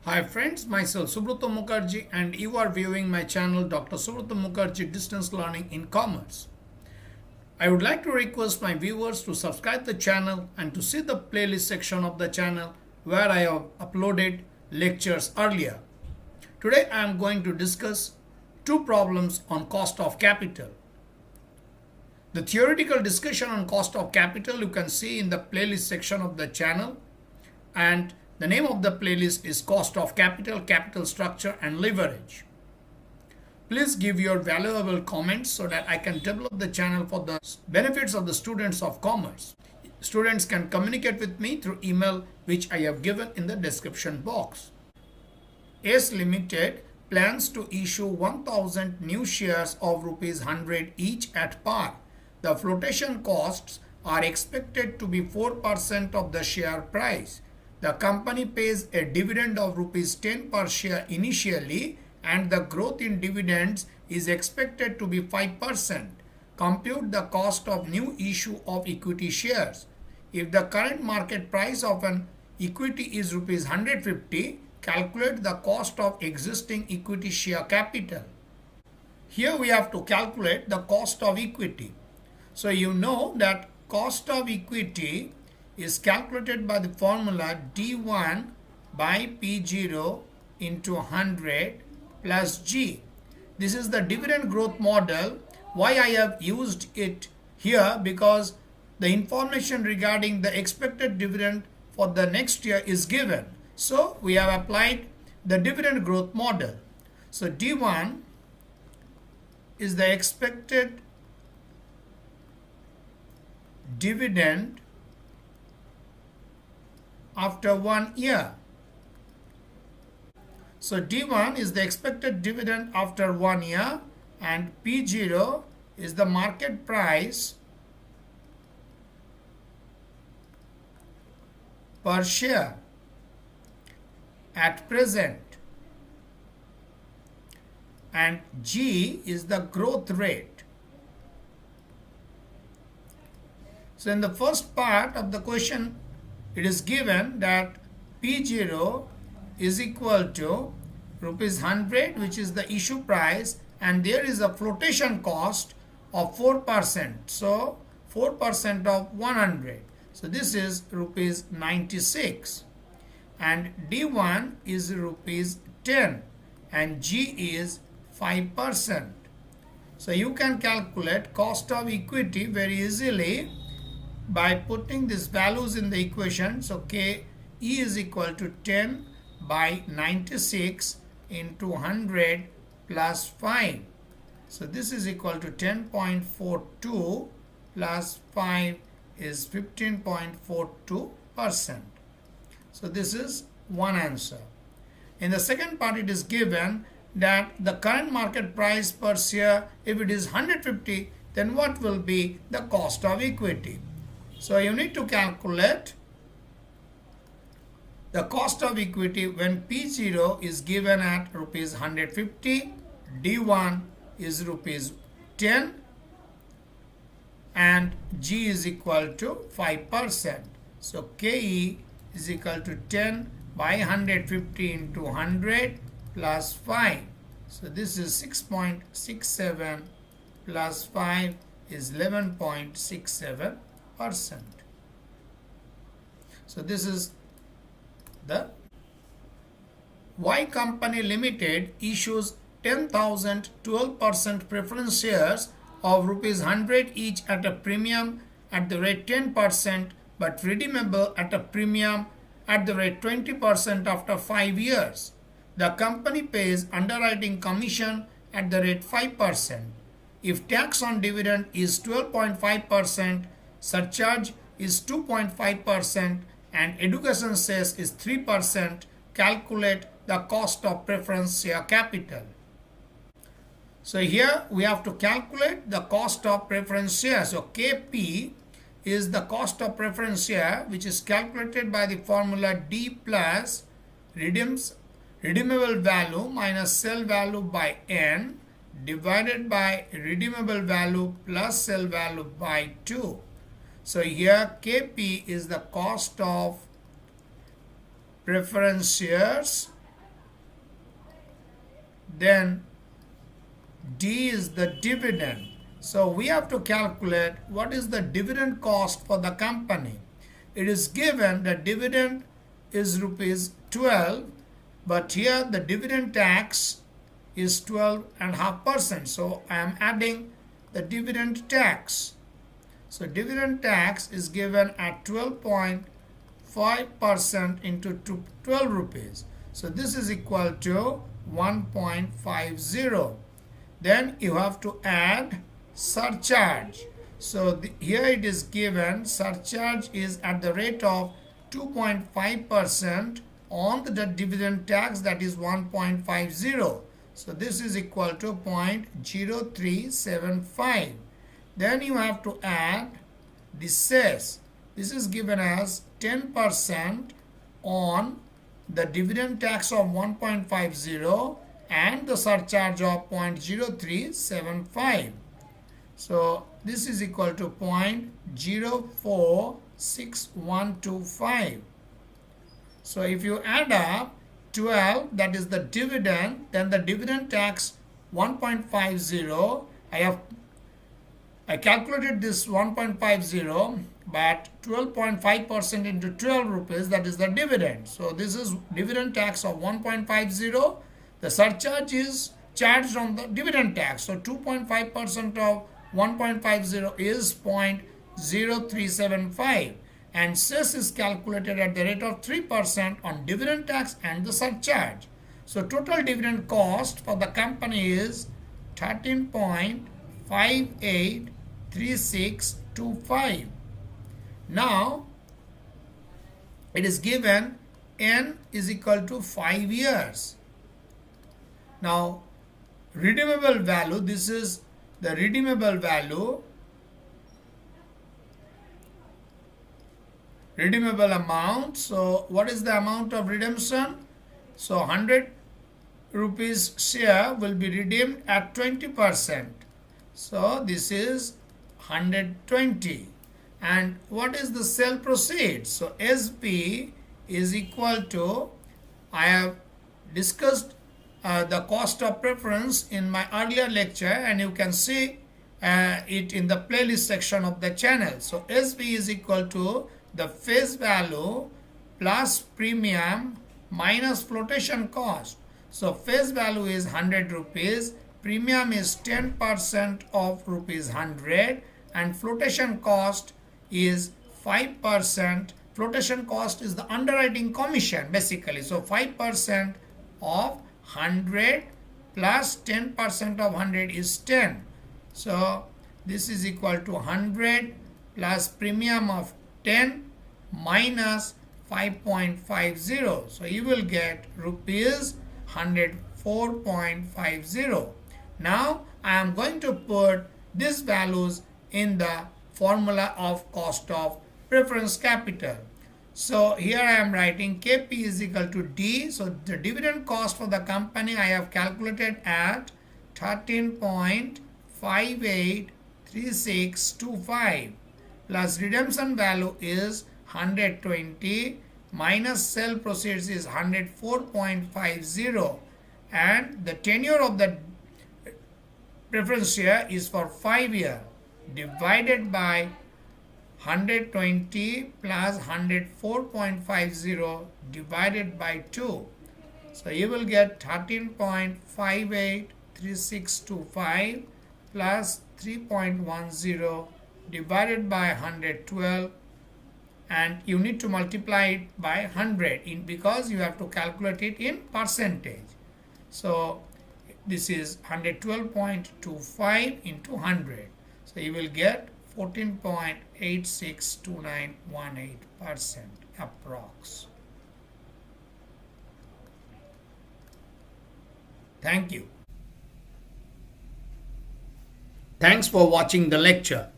Hi friends, myself Subrata Mukherjee and you are viewing my channel Dr. Subrata Mukherjee Distance Learning in Commerce. I would like to request my viewers to subscribe the channel and to see the playlist section of the channel where I have uploaded lectures earlier. Today I am going to discuss two problems on cost of capital. The theoretical discussion on cost of capital you can see in the playlist section of the channel, and the name of the playlist is Cost of Capital, Capital Structure and Leverage. Please give your valuable comments so that I can develop the channel for the benefits of the students of commerce. Students can communicate with me through email which I have given in the description box. S Limited plans to issue 1000 new shares of rupees 100 each at par. The flotation costs are expected to be 4% of the share price. The company pays a dividend of rupees 10 per share initially and the growth in dividends is expected to be 5%. Compute the cost of new issue of equity shares. If the current market price of an equity is rupees 150, calculate the cost of existing equity share capital. Here we have to calculate the cost of equity. So you know that cost of equity is calculated by the formula D1 by P0 into 100 plus G. This is the dividend growth model. Why I have used it here? Because the information regarding the expected dividend for the next year is given. So we have applied the dividend growth model. So D1 is the expected dividend after 1 year. So D1 is the expected dividend after 1 year and P0 is the market price per share at present, and G is the growth rate. So in the first part of the question, it is given that P0 is equal to rupees 100, which is the issue price, and there is a flotation cost of 4%. So 4% of 100. So this is rupees 96. And D1 is rupees 10 and G is 5%. So you can calculate cost of equity very easily by putting these values in the equation. So K E is equal to 10 by 96 into 100 plus 5. So this is equal to 10.42 plus 5 is 15.42%. So this is one answer. In the second part, it is given that the current market price per share, if it is 150, then what will be the cost of equity? So you need to calculate the cost of equity when P0 is given at rupees 150, D1 is rupees 10 and G is equal to 5%. So KE is equal to 10 by 150 into 100 plus 5. So this is 6.67 plus 5 is 11.67%. So this is the Y Company Limited issues 10,000 12% preference shares of rupees 100 each at a premium at the rate 10%, but redeemable at a premium at the rate 20% after 5 years. The company pays underwriting commission at the rate 5%. If tax on dividend is 12.5%, surcharge is 2.5% and education cess is 3%, calculate the cost of preference share capital. So here we have to calculate the cost of preference share. So KP is the cost of preference share, which is calculated by the formula D plus redeemable value minus sell value by N divided by redeemable value plus sell value by 2. So here KP is the cost of preference shares then D is the dividend. So we have to calculate what is the dividend cost for the company. It is given that dividend is rupees 12, but here the dividend tax is 12.5%. So I am adding the dividend tax. So dividend tax is given at 12.5% into 12 rupees. So this is equal to 1.50. Then you have to add surcharge. So here it is given surcharge is at the rate of 2.5% on the dividend tax, that is 1.50. So this is equal to 0.0375. Then you have to add the cess. This is given as 10% on the dividend tax of 1.50 and the surcharge of 0.0375. So this is equal to 0.046125. So if you add up 12, that is the dividend, then the dividend tax 1.50. I calculated this 1.50, but 12.5% into 12 rupees, that is the dividend. So this is dividend tax of 1.50. The surcharge is charged on the dividend tax. So 2.5% of 1.50 is 0.0375. And cess is calculated at the rate of 3% on dividend tax and the surcharge. So total dividend cost for the company is 13.583625. Now it is given N is equal to 5 years. Now redeemable value, this is the redeemable value, redeemable amount. So what is the amount of redemption? So 100 rupees share will be redeemed at 20%. So this is 120. And what is the sale proceeds? So SP is equal to, I have discussed the cost of preference in my earlier lecture, and you can see it in the playlist section of the channel. So SP is equal to the face value plus premium minus flotation cost. So face value is 100 rupees, premium is 10% of rupees 100, and flotation cost is 5%. Flotation cost is the underwriting commission basically. So 5% of 100 plus 10% of 100 is 10. So this is equal to 100 plus premium of 10 minus 5.50. So you will get rupees 104.50. Now I am going to put these values in the formula of cost of preference capital. So here I am writing KP is equal to D. So the dividend cost for the company I have calculated at 13.583625 plus redemption value is 120 minus sale proceeds is 104.50, and the tenure of the preference share is for 5 years divided by 120 plus 104.50 divided by 2. So you will get 13.583625 plus 3.10 divided by 112, and you need to multiply it by 100 because you have to calculate it in percentage. So this is 112.25 into 100. So you will get 14.862918% approx. Thank you. Thanks for watching the lecture.